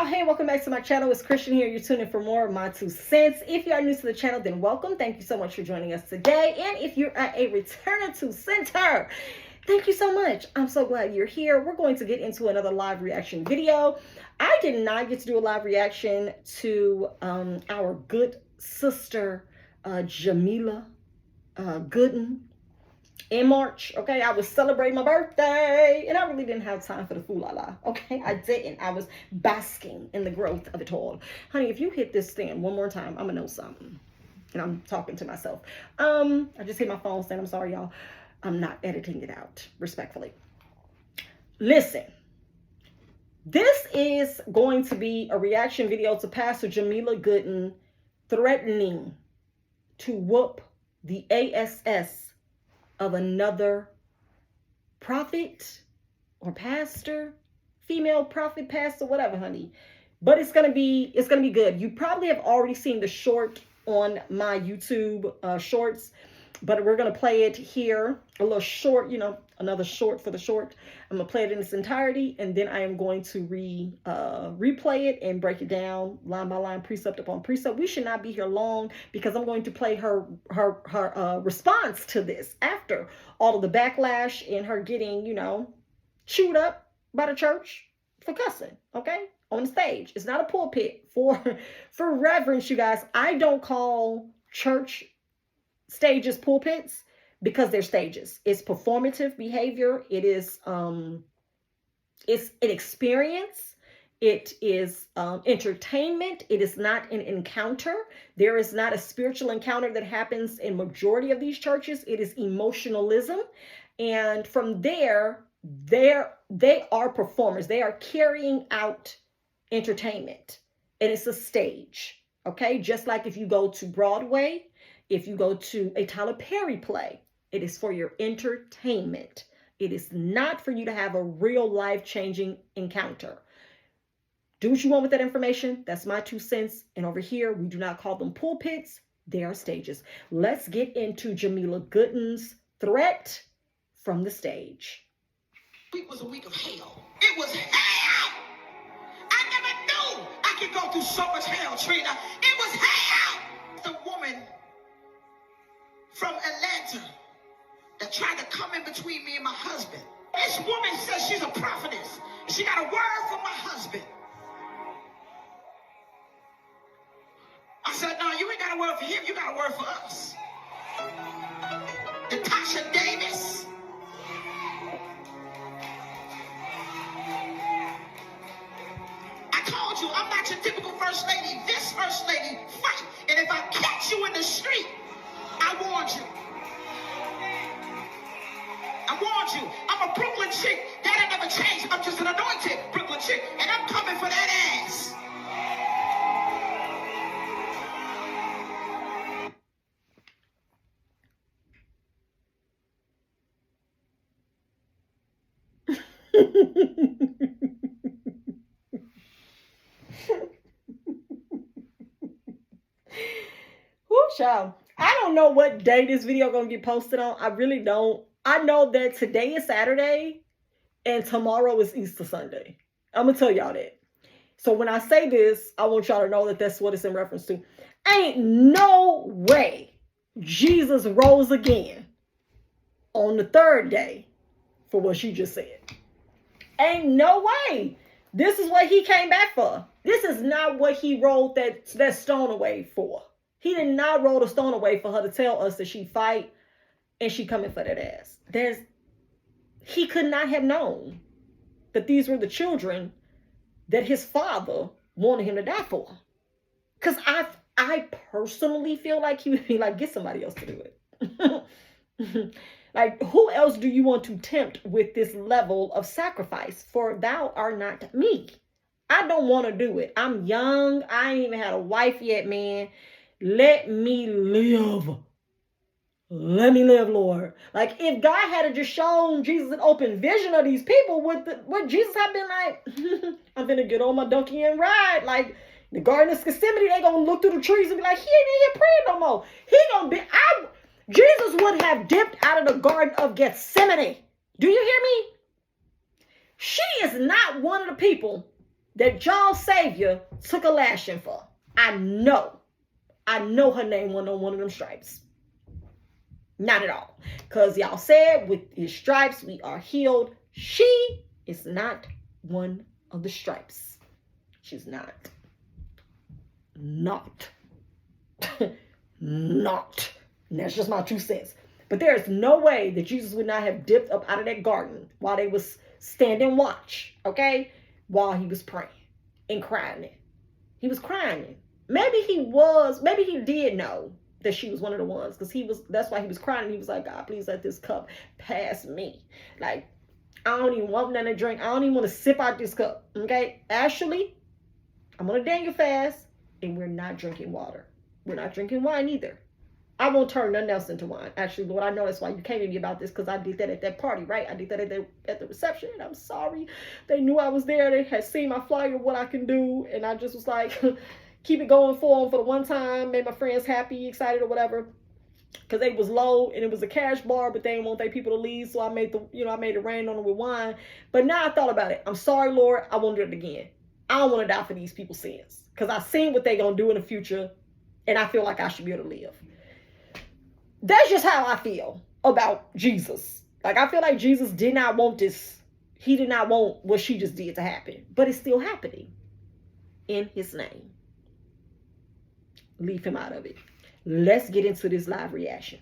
y'all. Hey, welcome back to my channel. It's Christian here. You're tuning in for more of my 2 cents. If you are new to the channel, then welcome. Thank you so much for joining us today. And if you're a returner to center, thank you so much. I'm so glad you're here. We're going to get into another live reaction video. I did not get to do a live reaction to our good sister, Jamila Gooden. In March, okay, I was celebrating my birthday and I really didn't have time for the fool la la, okay? I didn't. I was basking in the growth of it all. Honey, if you hit this stand one more time, I'm gonna know something. And I'm talking to myself. I just hit my phone stand. I'm sorry, y'all. I'm not editing it out, respectfully. Listen, this is going to be a reaction video to Pastor Jamila Gooden threatening to whoop the ass of another prophet or pastor, female prophet, pastor, whatever, honey. But it's gonna be good. You probably have already seen the short on my YouTube shorts, but we're gonna play it here, a little short, you know, another short for the short. I'm gonna play it in its entirety, and then I am going to replay it and break it down line by line, precept upon precept. We should not be here long because I'm going to play her response to this after all of the backlash and her getting, you know, chewed up by the church for cussing, okay, on the stage. It's not a pulpit for reverence, you guys. I don't call church stages pulpits because they're stages. It's performative behavior. It is it's an experience. It is entertainment. It is not an encounter. There is not a spiritual encounter that happens in majority of these churches. It is emotionalism, and from there they are performers. They are carrying out entertainment, and it's a stage, okay? Just like if you go to Broadway, if you go to a Tyler Perry play, it is for your entertainment. It is not for you to have a real life-changing encounter. Do what you want with that information. That's my 2 cents. And over here, we do not call them pulpits. They are stages. Let's get into Jamila Gooden's threat from the stage. It was a week of hell. It was hell. I never knew I could go through so much hell, Trina. It was hell. The woman from Atlanta that tried to come in between me and my husband. This woman says she's a prophetess. She got a word for my husband. I said, no, you ain't got a word for him. You got a word for us. Natasha Davis. I told you, I'm not your typical first lady. This first lady fight. And if I catch you in the street, I warned you. I warned you. I'm a Brooklyn chick. That ain't never changed. I'm just an anointed Brooklyn chick. And I'm coming for that ass. Whoo, child. I don't know what day this video gonna get posted on. I really don't. I know that today is Saturday and tomorrow is Easter Sunday. I'm gonna tell y'all that. So when I say this, I want y'all to know that that's what it's in reference to. Ain't no way Jesus rose again on the 3rd day for what she just said. Ain't no way. This is what he came back for. This is not what he rolled that stone away for. He did not roll the stone away for her to tell us that she fight and she coming for that ass. He could not have known that these were the children that his father wanted him to die for. Because I personally feel like he would be like, get somebody else to do it. Like, who else do you want to tempt with this level of sacrifice? For thou art not me. I don't want to do it. I'm young. I ain't even had a wife yet, man. Let me live. Let me live, Lord. Like, if God had just shown Jesus an open vision of these people, would Jesus have been like, I'm gonna get on my donkey and ride? Like, the Garden of Gethsemane, they gonna look through the trees and be like, he ain't in here praying no more. He gonna be, Jesus would have dipped out of the Garden of Gethsemane. Do you hear me? She is not one of the people that y'all Savior took a lashing for. I know her name wasn't on one of them stripes. Not at all. Because y'all said with his stripes we are healed. She is not one of the stripes. She's not. Not. Not. And that's just my 2 cents. But there is no way that Jesus would not have dipped up out of that garden while they was standing watch, okay? While he was praying and crying. He was crying. Maybe he did know that she was one of the ones, because that's why he was crying. He was like, God, please let this cup pass me. Like, I don't even want nothing to drink. I don't even want to sip out this cup. Okay? Actually, I'm on a Daniel fast, and we're not drinking water. We're not drinking wine either. I won't turn nothing else into wine. Actually, Lord, I know that's why you came to me about this, because I did that at that party, right? I did that at the reception, and I'm sorry. They knew I was there. They had seen my flyer, what I can do, and I just was like, keep it going for them for the one time, made my friends happy, excited, or whatever. Because they was low and it was a cash bar, but they didn't want their people to leave, so I made it rain on them with wine. But now I thought about it. I'm sorry, Lord, I won't do it again. I don't want to die for these people's sins, because I've seen what they're gonna do in the future, and I feel like I should be able to live. That's just how I feel about Jesus. Like, I feel like Jesus did not want this. He did not want what she just did to happen, but it's still happening in his name. Leave him out of it. Let's get into this live reaction.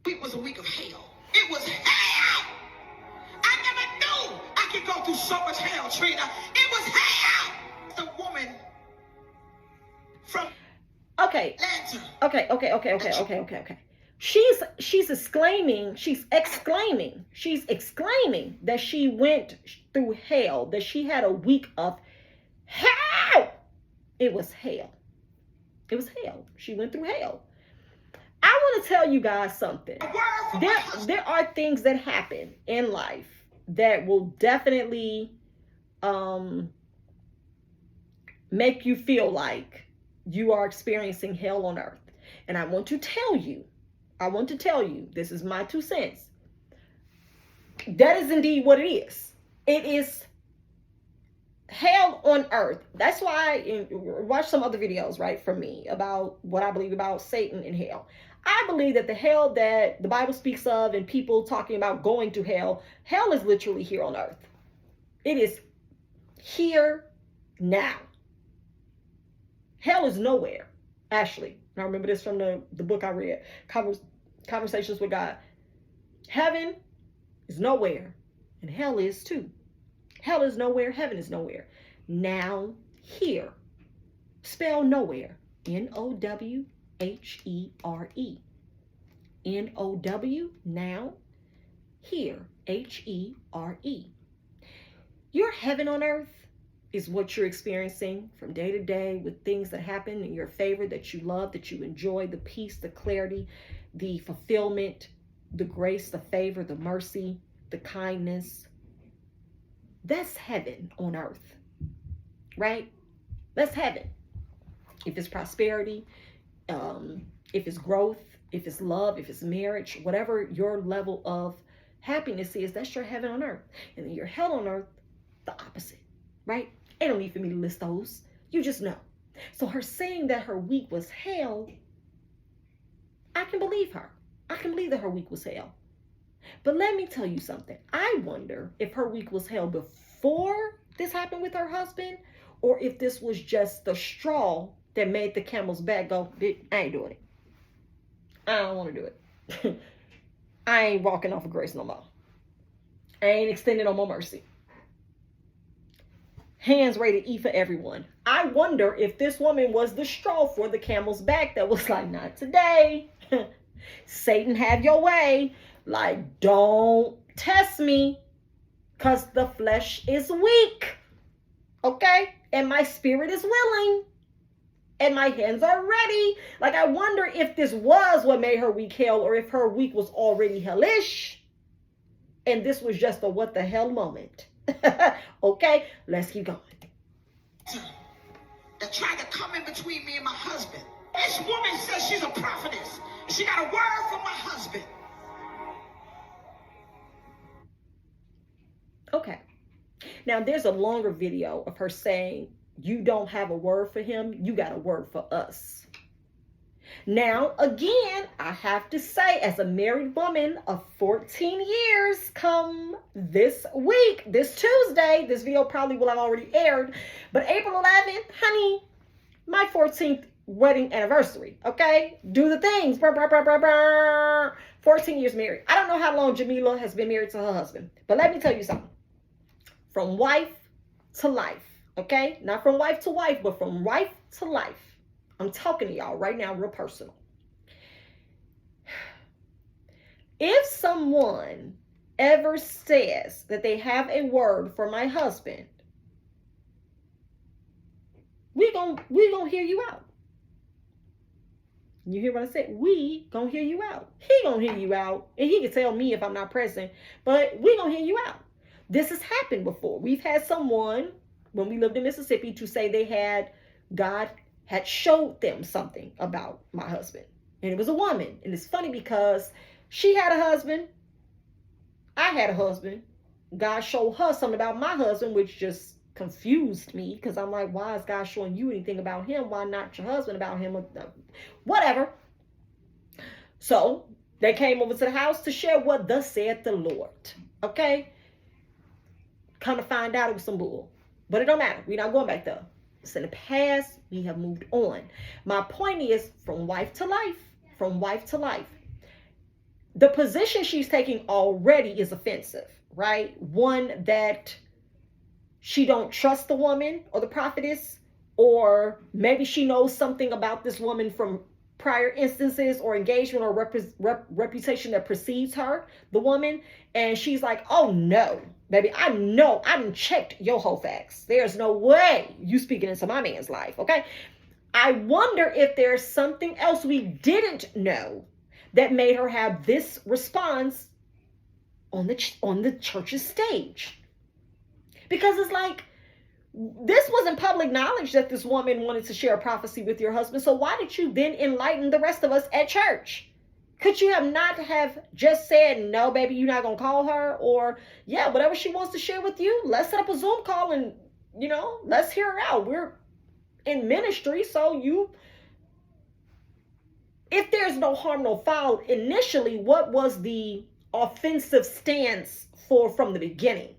It was a week of hell. It was hell. I never knew I could go through so much hell, Trina. It was hell. The woman from Okay. She's exclaiming that she went through hell, that she had a week of hell. It was hell. It was hell. She went through hell. I want to tell you guys something. There are things that happen in life that will definitely make you feel like you are experiencing hell on earth. And I want to tell you, this is my 2 cents. That is indeed what it is. It is hell on earth. That's why I watch some other videos, right, from me about what I believe about Satan and hell. I believe that the hell that the Bible speaks of and people talking about going to hell is literally here on earth. It is here now. Hell is nowhere, actually. I remember this from the book I read, Conversations with God. Heaven is nowhere, and hell is too. Hell is nowhere, heaven is nowhere. Now, here. Spell nowhere. Nowhere. N-O-W, now, here. Here. Your heaven on earth is what you're experiencing from day to day with things that happen in your favor, that you love, that you enjoy, the peace, the clarity, the fulfillment, the grace, the favor, the mercy, the kindness. That's heaven on earth, right? That's heaven. If it's prosperity, if it's growth, if it's love, if it's marriage, whatever your level of happiness is, that's your heaven on earth. And then your hell on earth, the opposite, right? Ain't no need for me to list those. You just know. So her saying that her week was hell, I can believe her. I can believe that her week was hell. But let me tell you something. I wonder if her week was hell before this happened with her husband, or if this was just the straw that made the camel's back go, I ain't doing it. I don't want to do it. I ain't walking off of grace no more. I ain't extending no more mercy. Hands rated E for everyone. I wonder if this woman was the straw for the camel's back that was like, not today. Satan, have your way. Like, don't test me, because the flesh is weak. Okay? And my spirit is willing. And my hands are ready. Like, I wonder if this was what made her week hell, or if her week was already hellish. And this was just a what the hell moment. Okay, let's keep going. That tried to come in between me and my husband. This woman says she's a prophetess. She got a word from my husband. Okay. Now, there's a longer video of her saying, you don't have a word for him, you got a word for us. Now, again, I have to say, as a married woman of 14 years, come this week, this Tuesday, this video probably will have already aired, but April 11th, honey, my 14th wedding anniversary, okay? Do the things. 14 years married. I don't know how long Jamila has been married to her husband, but let me tell you something. From wife to life, okay? Not from wife to wife, but from wife to life. I'm talking to y'all right now, real personal. If someone ever says that they have a word for my husband, we gonna hear you out. You hear what I said? We gonna hear you out. He gonna hear you out, and he can tell me if I'm not present, but we gonna hear you out. This has happened before. We've had someone, when we lived in Mississippi, to say God had showed them something about my husband. And it was a woman. And it's funny because she had a husband. I had a husband. God showed her something about my husband, which just confused me, because I'm like, why is God showing you anything about him? Why not your husband about him? Whatever. So they came over to the house to share what thus said the Lord. Okay? Come to find out it was some bull. But it don't matter. We're not going back there. It's in the past. We have moved on. My point is, from wife to life, from wife to life, the position she's taking already is offensive, right? One that she don't trust the woman or the prophetess, or maybe she knows something about this woman from prior instances or engagement or reputation that precedes her, the woman, and she's like, oh no, baby, I know, I done checked your whole facts. There's no way you speaking into my man's life, okay? I wonder if there's something else we didn't know that made her have this response on the church's stage. Because it's like, this wasn't public knowledge that this woman wanted to share a prophecy with your husband. So why did you then enlighten the rest of us at church? Could you have not have just said, no, baby, you're not going to call her? Or, yeah, whatever she wants to share with you, let's set up a Zoom call and, let's hear her out. We're in ministry, so if there's no harm, no foul, initially, what was the offensive stance from the beginning?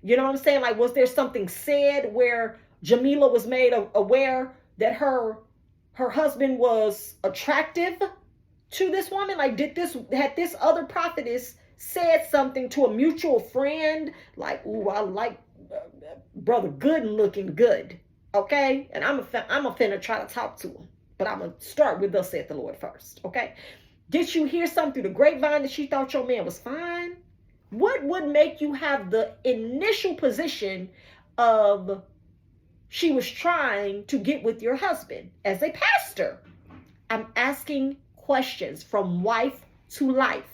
You know what I'm saying? Like, was there something said where Jamila was made aware that her husband was attractive to this woman? Like, had this other prophetess said something to a mutual friend? Like, ooh, I like brother good and looking good. Okay? And I'm finna try to talk to him. But I'm going to start with thus saith the Lord first. Okay? Did you hear something through the grapevine that she thought your man was fine? What would make you have the initial position of she was trying to get with your husband as a pastor? I'm asking questions from wife to life.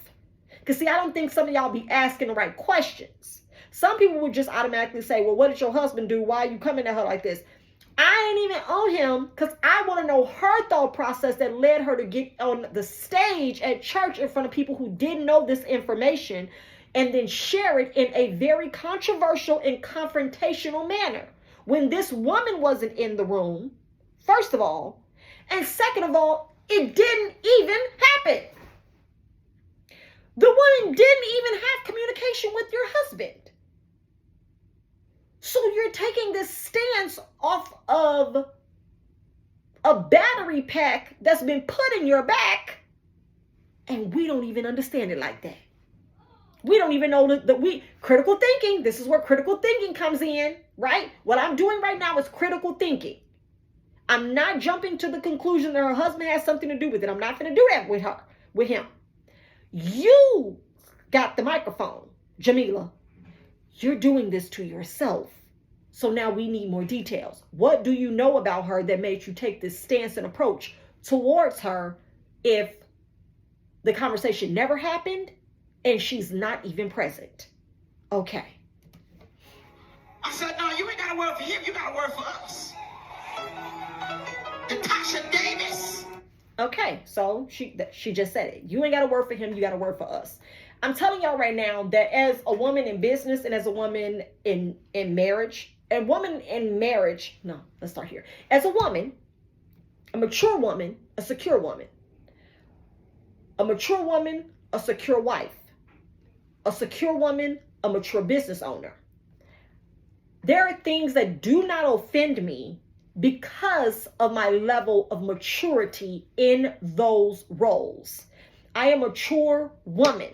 Because see, I don't think some of y'all be asking the right questions. Some people would just automatically say, well, what did your husband do? Why are you coming at her like this? I ain't even on him because I want to know her thought process that led her to get on the stage at church in front of people who didn't know this information, and then share it in a very controversial and confrontational manner when this woman wasn't in the room, first of all, and second of all, it didn't even happen. The woman didn't even have communication with your husband. So you're taking this stance off of a battery pack that's been put in your back, and we don't even understand it like that. We don't even know that critical thinking, this is where critical thinking comes in, right? What I'm doing right now is critical thinking. I'm not jumping to the conclusion that her husband has something to do with it. I'm not going to do that with him. You got the microphone, Jamila. You're doing this to yourself. So now we need more details. What do you know about her that made you take this stance and approach towards her if the conversation never happened and she's not even present? Okay. I said, no, you ain't got a word for him. You got a word for us. Natasha Davis. Okay, so she just said it. You ain't got a word for him. You got a word for us. I'm telling y'all right now that as a woman in business and as a woman in marriage, a woman in marriage, no, let's start here. As a woman, a mature woman, a secure woman, a mature woman, a secure wife, a secure woman, a mature business owner. There are things that do not offend me because of my level of maturity in those roles. I am a mature woman.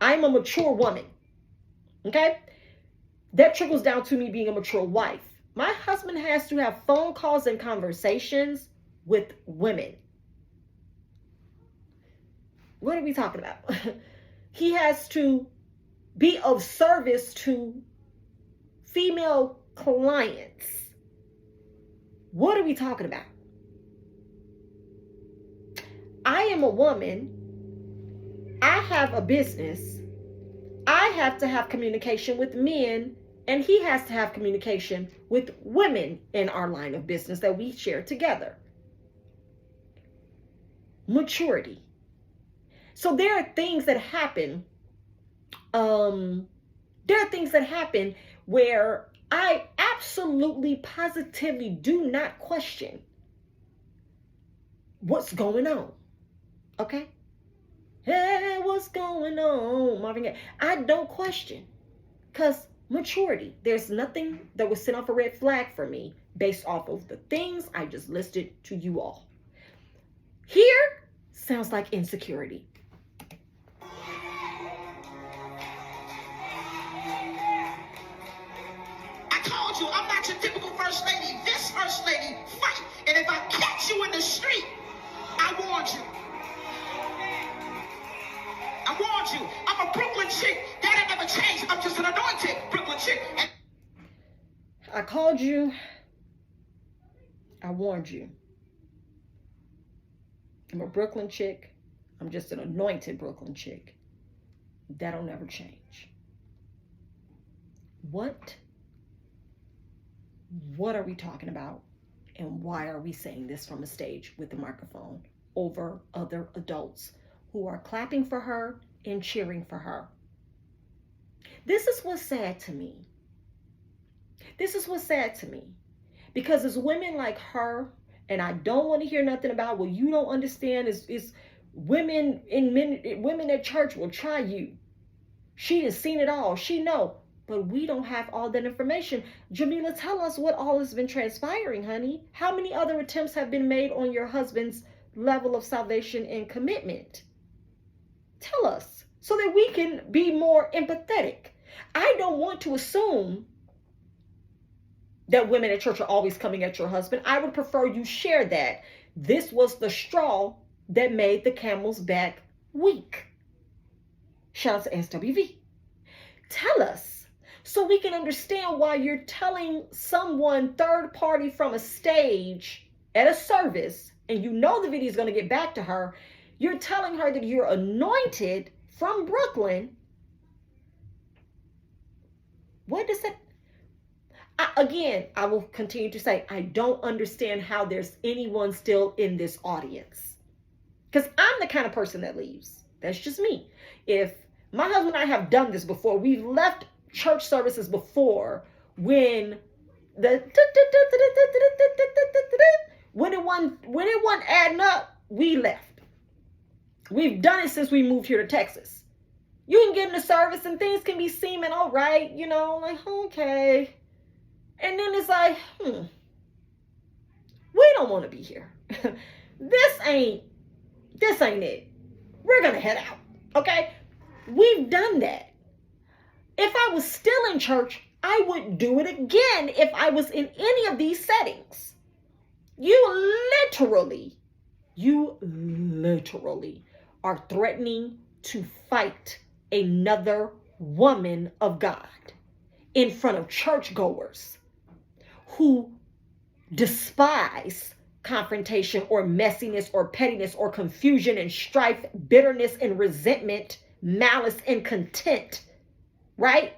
I'm a mature woman. Okay? That trickles down to me being a mature wife. My husband has to have phone calls and conversations with women. What are we talking about? He has to be of service to female clients. What are we talking about? I am a woman. I have a business. I have to have communication with men, and he has to have communication with women in our line of business that we share together. Maturity. So there are things that happen. There are things that happen where I absolutely, positively do not question what's going on. Okay? Hey, what's going on, Marvin Gaye? I don't question. Because maturity, there's nothing that would send off a red flag for me based off of the things I just listed to you all. Here sounds like insecurity. You, I'm not your typical first lady. This first lady fight. And if I catch you in the street, I warned you. I warned you. I'm a Brooklyn chick. That ain't never changed. I'm just an anointed Brooklyn chick. I called you. I warned you. I'm a Brooklyn chick. I'm just an anointed Brooklyn chick. That'll never change. What are we talking about? And why are we saying this from a stage with the microphone over other adults who are clapping for her and cheering for her? This is what's sad to me. This is what's sad to me. Because it's women like her, and I don't want to hear nothing about what you don't understand is women women at church will try you. She has seen it all. She know. But we don't have all that information. Jamila, tell us what all has been transpiring, honey. How many other attempts have been made on your husband's level of salvation and commitment? Tell us so that we can be more empathetic. I don't want to assume that women at church are always coming at your husband. I would prefer you share that. This was the straw that made the camel's back weak. Shout out to SWV. Tell us, so we can understand why you're telling someone third party from a stage at a service, and you know the video is going to get back to her. You're telling her that you're anointed from Brooklyn. What does that? Again, I will continue to say, I don't understand how there's anyone still in this audience. Because I'm the kind of person that leaves. That's just me. If my husband and I have done this before, we've left church services before when when it wasn't adding up, we left. We've done it since we moved here to Texas. You can get in the service and things can be seeming all right, you know, like, okay. And then it's like, we don't want to be here. This ain't it. We're going to head out, okay? We've done that. If I was still in church, I would do it again if I was in any of these settings. You literally are threatening to fight another woman of God in front of churchgoers who despise confrontation or messiness or pettiness or confusion and strife, bitterness and resentment, malice and contempt. Right?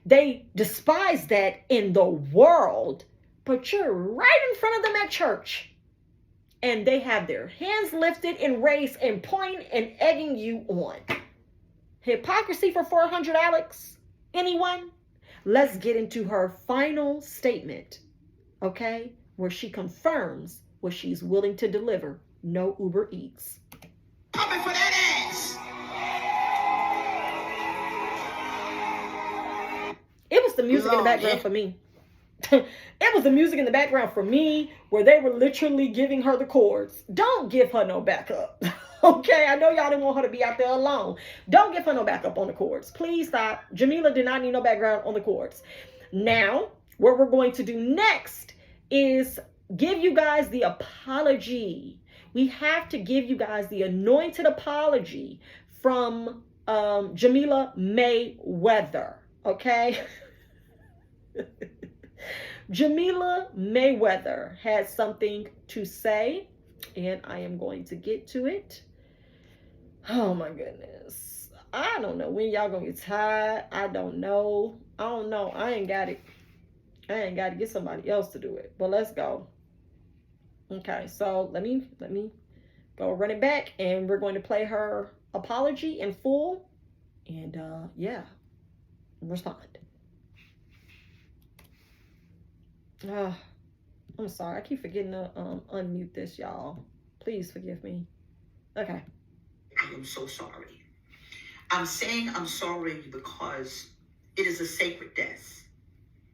They despise that in the world, but you're right in front of them at church. And they have their hands lifted and raised and pointing and egging you on. Hypocrisy for 400, Alex? Anyone? Let's get into her final statement, okay? Where she confirms what she's willing to deliver. No Uber Eats. Coming for that ass. It was the music in the background for me. It was the music in the background for me where they were literally giving her the chords. Don't give her no backup. Okay, I know y'all didn't want her to be out there alone. Don't give her no backup on the chords. Please stop. Jamila did not need no background on the chords. Now, what we're going to do next is give you guys the apology. We have to give you guys the anointed apology from Jamila Mayweather. Okay? Jamila Mayweather has something to say, and I am going to get to it. Oh my goodness. I don't know when y'all gonna get tired. I don't know. I ain't got it. I ain't got to get somebody else to do it. But let's go. Okay, so let me go run it back, and we're going to play her apology in full, and yeah, respond. I'm sorry. I keep forgetting to unmute this, y'all. Please forgive me. Okay. I am so sorry. I'm saying I'm sorry because it is a sacred death.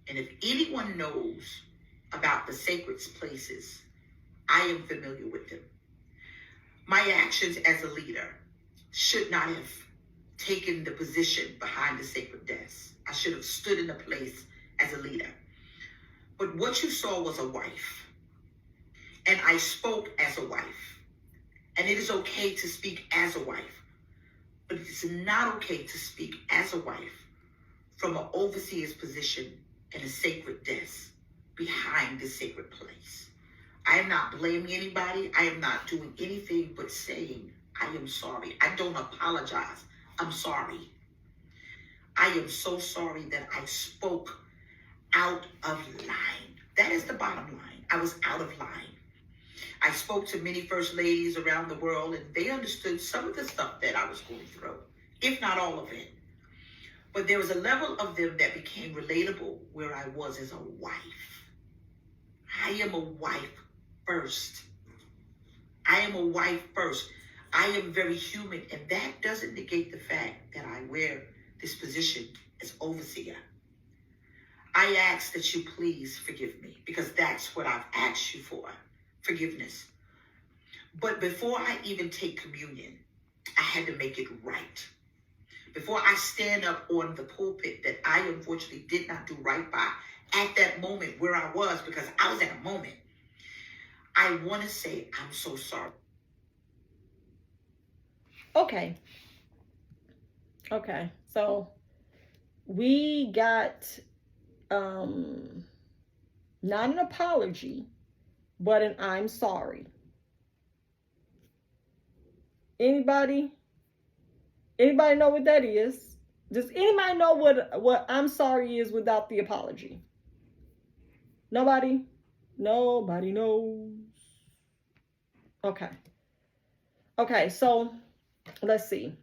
And if anyone knows about the sacred places, I am familiar with them. My actions as a leader should not have taken the position behind the sacred death. I should have stood in the place as a leader. But what you saw was a wife. And I spoke as a wife. And it is okay to speak as a wife. But it is not okay to speak as a wife from an overseer's position in a sacred desk behind the sacred place. I am not blaming anybody. I am not doing anything but saying, I am sorry. I don't apologize. I'm sorry. I am so sorry that I spoke out of line. That is the bottom line. I was out of line. I spoke to many first ladies around the world, and they understood some of the stuff that I was going through, if not all of it. But there was a level of them that became relatable where I was as a wife. I am a wife first. I am a wife first. I am very human, and that doesn't negate the fact that I wear this position as overseer. I ask that you please forgive me, because that's what I've asked you for. Forgiveness. But before I even take communion, I had to make it right. Before I stand up on the pulpit that I unfortunately did not do right by at that moment where I was, because I was at a moment, I want to say I'm so sorry. Okay, so we got not an apology, but an I'm sorry. Anybody know what that is? Does anybody know what I'm sorry is without the apology? Nobody knows. Okay, so let's see,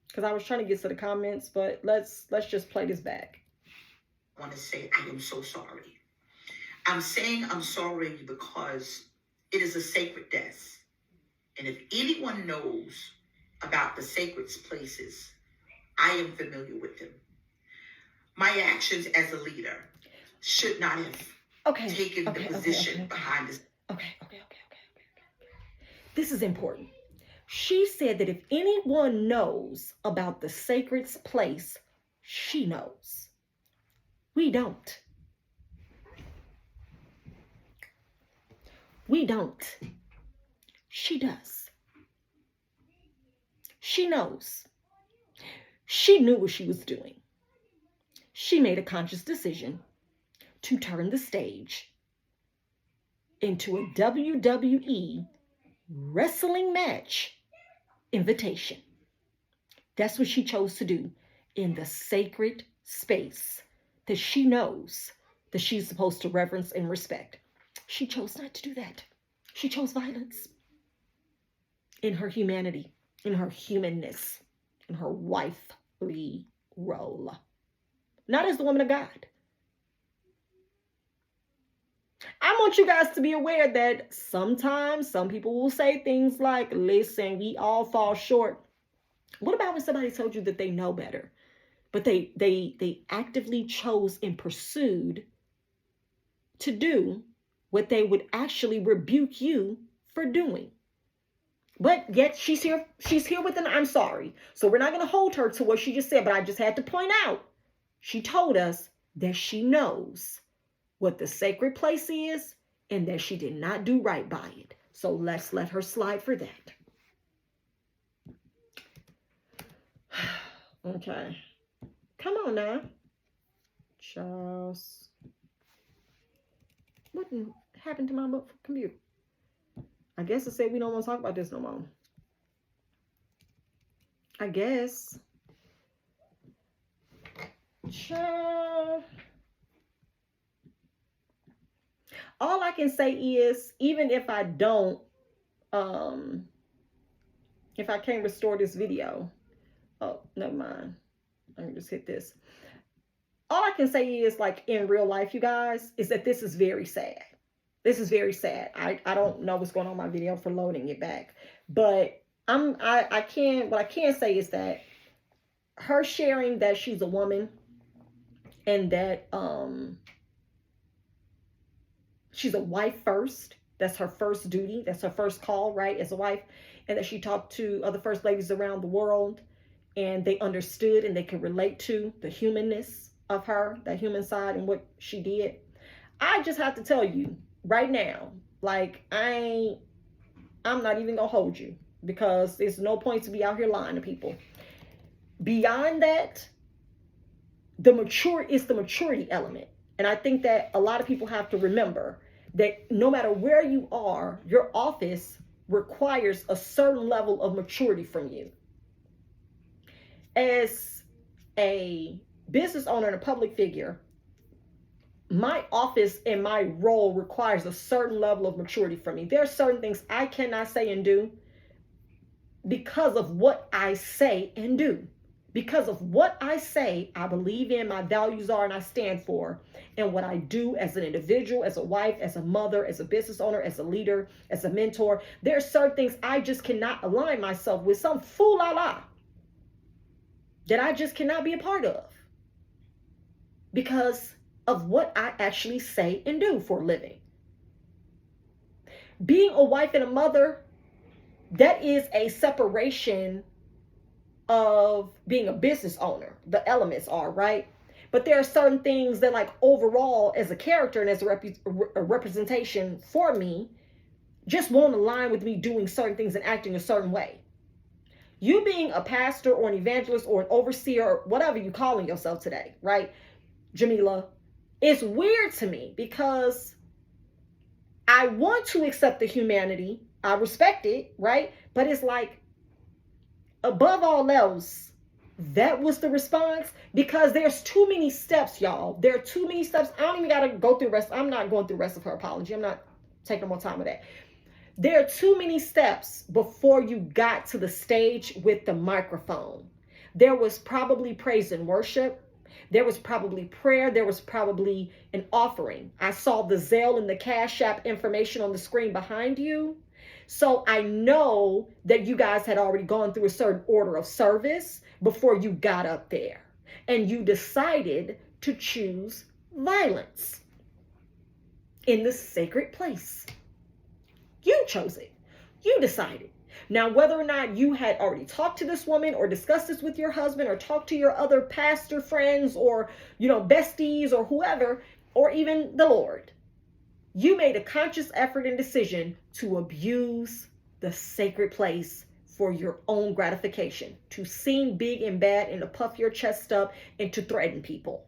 because I was trying to get to the comments, but let's just play this back. I want to say I am so sorry. I'm saying I'm sorry because it is a sacred death. And if anyone knows about the sacred places, I am familiar with them. My actions as a leader should not have taken the position behind this. Okay. This is important. She said that if anyone knows about the sacred place, she knows. We don't. She does. She knows. She knew what she was doing. She made a conscious decision to turn the stage into a WWE wrestling match invitation. That's what she chose to do in the sacred space that she knows that she's supposed to reverence and respect. She chose not to do that. She chose violence in her humanity, in her humanness. in her wifely role, not as the woman of God. I want you guys to be aware that sometimes some people will say things like, listen, we all fall short. What about when somebody told you that they know better, but they actively chose and pursued to do what they would actually rebuke you for doing? But yet she's here with an I'm sorry. So we're not going to hold her to what she just said, but I just had to point out, she told us that she knows what the sacred place is and that she did not do right by it. So let's let her slide for that. Okay. Come on now. Charles. What happened to my computer? I guess it said we don't want to talk about this no more. I guess. Child. All I can say is, even if I don't, if I can't restore this video, oh, never mind. Let me just hit this. All I can say is, like, in real life, you guys, is that this is very sad. This is very sad. I don't know what's going on with my video for loading it back, but what I can say is that her sharing that she's a woman and that she's a wife first. That's her first duty. That's her first call, right, as a wife. And that she talked to other first ladies around the world and they understood and they could relate to the humanness of her, that human side and what she did. I just have to tell you right now, like, I'm not even gonna hold you because there's no point to be out here lying to people. Beyond that, the maturity element. And I think that a lot of people have to remember that no matter where you are, your office requires a certain level of maturity from you. As a business owner and a public figure, my office and my role requires a certain level of maturity from me. There are certain things I cannot say and do because of what I say and do. Because of what I say, I believe in, my values are, and I stand for, and what I do as an individual, as a wife, as a mother, as a business owner, as a leader, as a mentor. There are certain things I just cannot align myself with, some fool-la-la that I just cannot be a part of because of what I actually say and do for a living. Being a wife and a mother, that is a separation of being a business owner. The elements are, right? But there are certain things that, like, overall as a character and as a representation for me, just won't align with me doing certain things and acting a certain way. You being a pastor or an evangelist or an overseer or whatever you calling yourself today, right, Jamila, it's weird to me because I want to accept the humanity. I respect it, right? But it's like, above all else, that was the response, because there's too many steps, y'all. There are too many steps. I don't even got to go through the rest. I'm not going through the rest of her apology. I'm not taking more time with that. There are too many steps before you got to the stage with the microphone. There was probably praise and worship. There was probably prayer. There was probably an offering. I saw the Zelle and the Cash App information on the screen behind you. So I know that you guys had already gone through a certain order of service before you got up there. And you decided to choose violence in the sacred place. You chose it. You decided. Now, whether or not you had already talked to this woman or discussed this with your husband or talked to your other pastor friends or, besties or whoever, or even the Lord, you made a conscious effort and decision to abuse the sacred place for your own gratification, to seem big and bad and to puff your chest up and to threaten people.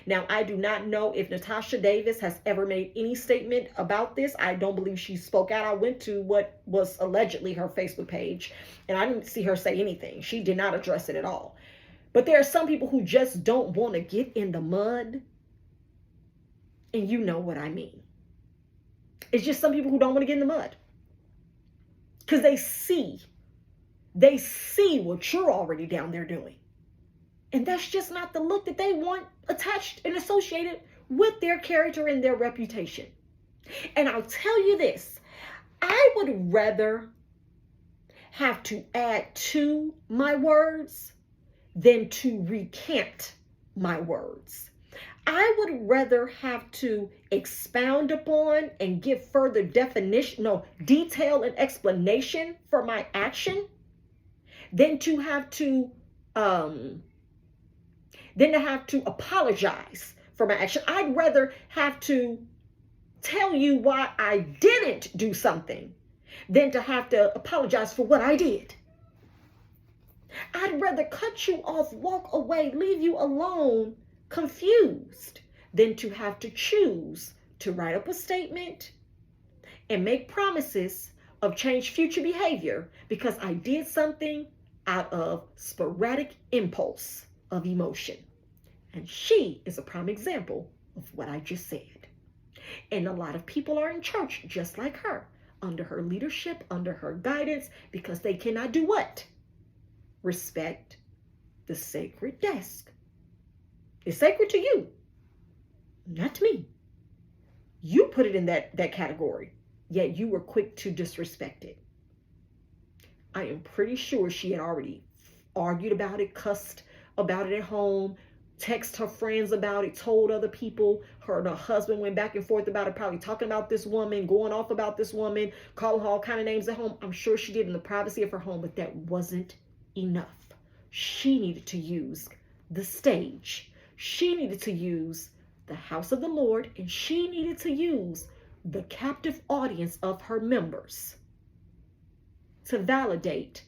Now, I do not know if Natasha Davis has ever made any statement about this. I don't believe she spoke out. I went to what was allegedly her Facebook page, and I didn't see her say anything. She did not address it at all. But there are some people who just don't want to get in the mud, and you know what I mean. It's just some people who don't want to get in the mud because they see They see what you're already down there doing. And that's just not the look that they want attached and associated with their character and their reputation. And I'll tell you this, I would rather have to add to my words than to recant my words. I would rather have to expound upon and give further detail and explanation for my action than to have to apologize for my action. I'd rather have to tell you why I didn't do something than to have to apologize for what I did. I'd rather cut you off, walk away, leave you alone, confused, than to have to choose to write up a statement and make promises of change future behavior because I did something out of sporadic impulse of emotion. And she is a prime example of what I just said. And a lot of people are in church just like her, under her leadership, under her guidance, because they cannot do what? Respect the sacred desk. It's sacred to you, not to me. You put it in that category, yet you were quick to disrespect it. I am pretty sure she had already argued about it, cussed about it at home, text her friends about it, told other people. Her and her husband went back and forth about it, probably talking about this woman, going off about this woman, calling her all kind of names at home. I'm sure she did in the privacy of her home, but that wasn't enough. She needed to use the stage. She needed to use the house of the Lord, and she needed to use the captive audience of her members to validate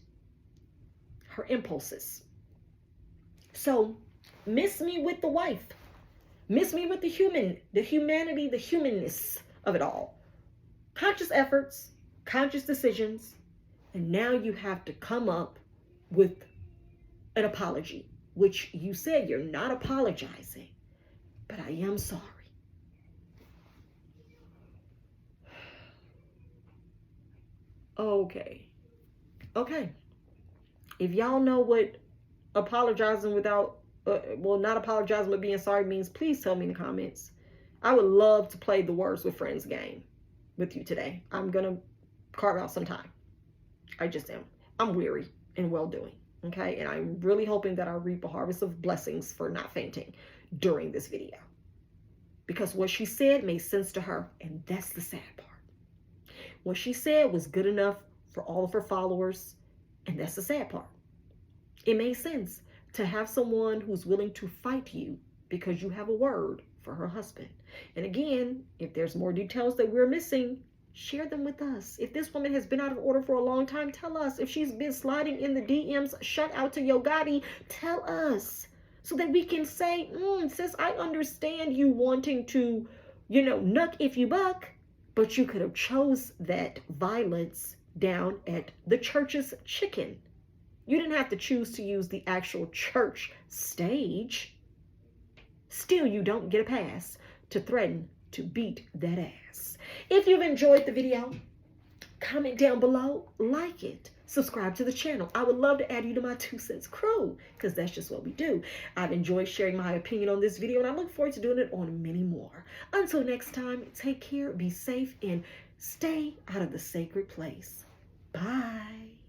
her impulses. So, miss me with the wife. Miss me with the humanity, the humanness of it all. Conscious efforts, conscious decisions, and now you have to come up with an apology, which you said you're not apologizing, but I am sorry. Okay. If y'all know what apologizing without, not apologizing but being sorry means, please tell me in the comments. I would love to play the words with friends game with you today. I'm going to carve out some time. I just am. I'm weary and well-doing. Okay. And I'm really hoping that I reap a harvest of blessings for not fainting during this video. Because what she said made sense to her. And that's the sad part. What she said was good enough for all of her followers. And that's the sad part. It made sense to have someone who's willing to fight you because you have a word for her husband. And again, if there's more details that we're missing, share them with us. If this woman has been out of order for a long time, tell us. If she's been sliding in the DMs, shout out to Yo Gotti, tell us. So that we can say, sis, I understand you wanting to, nuck if you buck, but you could have chose that violence down at the church's chicken. You didn't have to choose to use the actual church stage. Still, you don't get a pass to threaten to beat that ass. If you've enjoyed the video, comment down below, like it, subscribe to the channel. I would love to add you to my 2 cents crew because that's just what we do. I've enjoyed sharing my opinion on this video and I look forward to doing it on many more. Until next time, take care, be safe, and stay out of the sacred place. Bye.